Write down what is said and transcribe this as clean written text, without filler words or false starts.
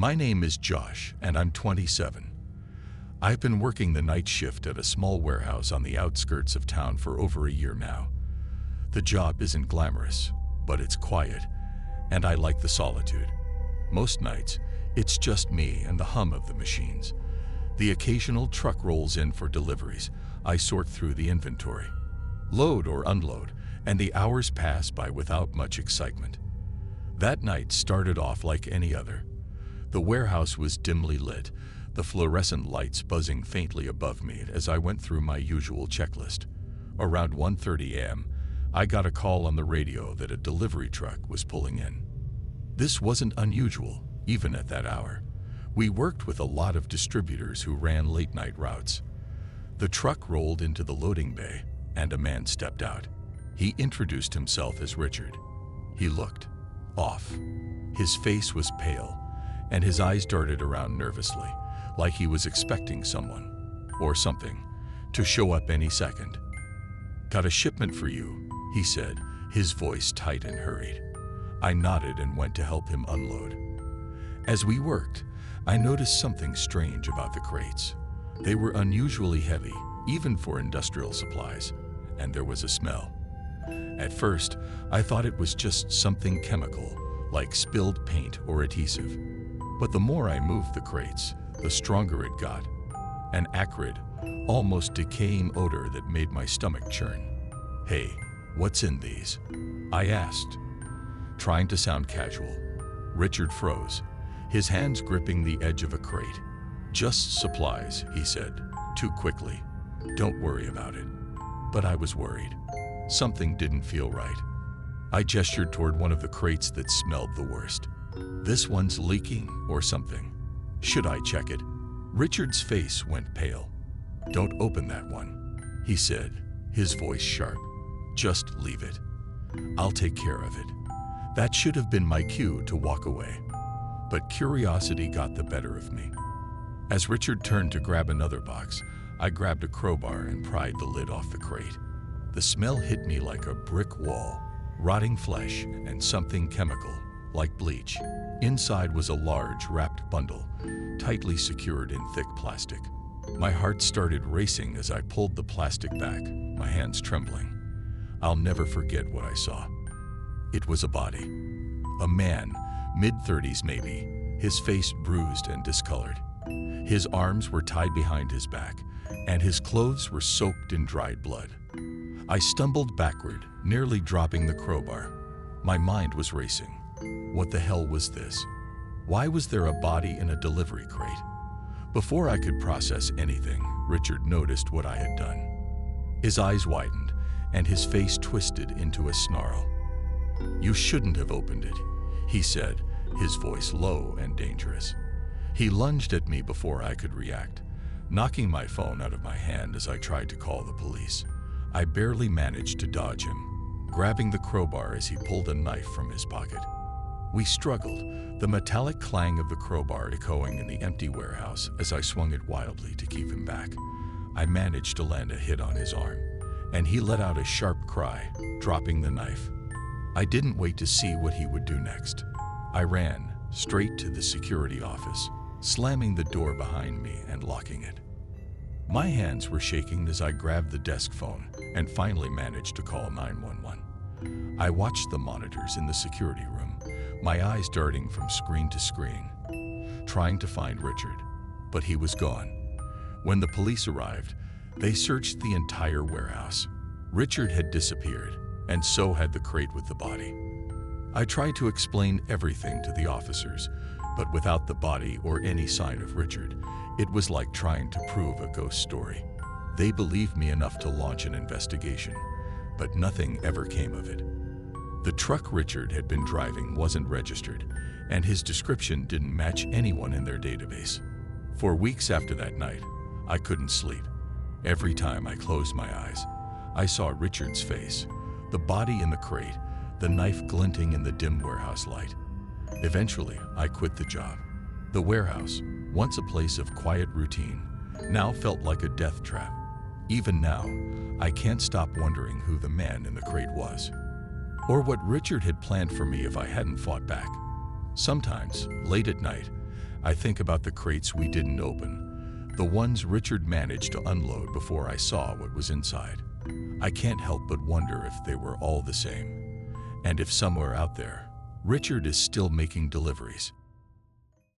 My name is Josh, and I'm 27. I've been working the night shift at a small warehouse on the outskirts of town for over a year now. The job isn't glamorous, but it's quiet, and I like the solitude. Most nights, it's just me and the hum of the machines. The occasional truck rolls in for deliveries. I sort through the inventory, load or unload, and the hours pass by without much excitement. That night started off like any other. The warehouse was dimly lit, the fluorescent lights buzzing faintly above me as I went through my usual checklist. Around 1:30 a.m., I got a call on the radio that a delivery truck was pulling in. This wasn't unusual, even at that hour. We worked with a lot of distributors who ran late-night routes. The truck rolled into the loading bay, and a man stepped out. He introduced himself as Richard. He looked off. His face was pale, and his eyes darted around nervously, like he was expecting someone, or something, to show up any second. "Got a shipment for you," he said, his voice tight and hurried. I nodded and went to help him unload. As we worked, I noticed something strange about the crates. They were unusually heavy, even for industrial supplies, and there was a smell. At first, I thought it was just something chemical, like spilled paint or adhesive. But the more I moved the crates, the stronger it got. An acrid, almost decaying odor that made my stomach churn. "Hey, what's in these?" I asked, trying to sound casual. Richard froze, his hands gripping the edge of a crate. "Just supplies," he said, too quickly. "Don't worry about it." But I was worried. Something didn't feel right. I gestured toward one of the crates that smelled the worst. "This one's leaking or something. Should I check it?" Richard's face went pale. "Don't open that one," he said, his voice sharp. "Just leave it. I'll take care of it." That should have been my cue to walk away. But curiosity got the better of me. As Richard turned to grab another box, I grabbed a crowbar and pried the lid off the crate. The smell hit me like a brick wall, rotting flesh and something chemical, like bleach. Inside was a large, wrapped bundle, tightly secured in thick plastic. My heart started racing as I pulled the plastic back, my hands trembling. I'll never forget what I saw. It was a body. A man, mid-30s maybe, his face bruised and discolored. His arms were tied behind his back, and his clothes were soaked in dried blood. I stumbled backward, nearly dropping the crowbar. My mind was racing. What the hell was this? Why was there a body in a delivery crate? Before I could process anything, Richard noticed what I had done. His eyes widened, and his face twisted into a snarl. "You shouldn't have opened it," he said, his voice low and dangerous. He lunged at me before I could react, knocking my phone out of my hand as I tried to call the police. I barely managed to dodge him, grabbing the crowbar as he pulled a knife from his pocket. We struggled, the metallic clang of the crowbar echoing in the empty warehouse as I swung it wildly to keep him back. I managed to land a hit on his arm, and he let out a sharp cry, dropping the knife. I didn't wait to see what he would do next. I ran straight to the security office, slamming the door behind me and locking it. My hands were shaking as I grabbed the desk phone and finally managed to call 911. I watched the monitors in the security room, my eyes darting from screen to screen, trying to find Richard, but he was gone. When the police arrived, they searched the entire warehouse. Richard had disappeared, and so had the crate with the body. I tried to explain everything to the officers, but without the body or any sign of Richard, it was like trying to prove a ghost story. They believed me enough to launch an investigation, but nothing ever came of it. The truck Richard had been driving wasn't registered, and his description didn't match anyone in their database. For weeks after that night, I couldn't sleep. Every time I closed my eyes, I saw Richard's face, the body in the crate, the knife glinting in the dim warehouse light. Eventually, I quit the job. The warehouse, once a place of quiet routine, now felt like a death trap. Even now, I can't stop wondering who the man in the crate was, or what Richard had planned for me if I hadn't fought back. Sometimes, late at night, I think about the crates we didn't open, the ones Richard managed to unload before I saw what was inside. I can't help but wonder if they were all the same, and if somewhere out there, Richard is still making deliveries.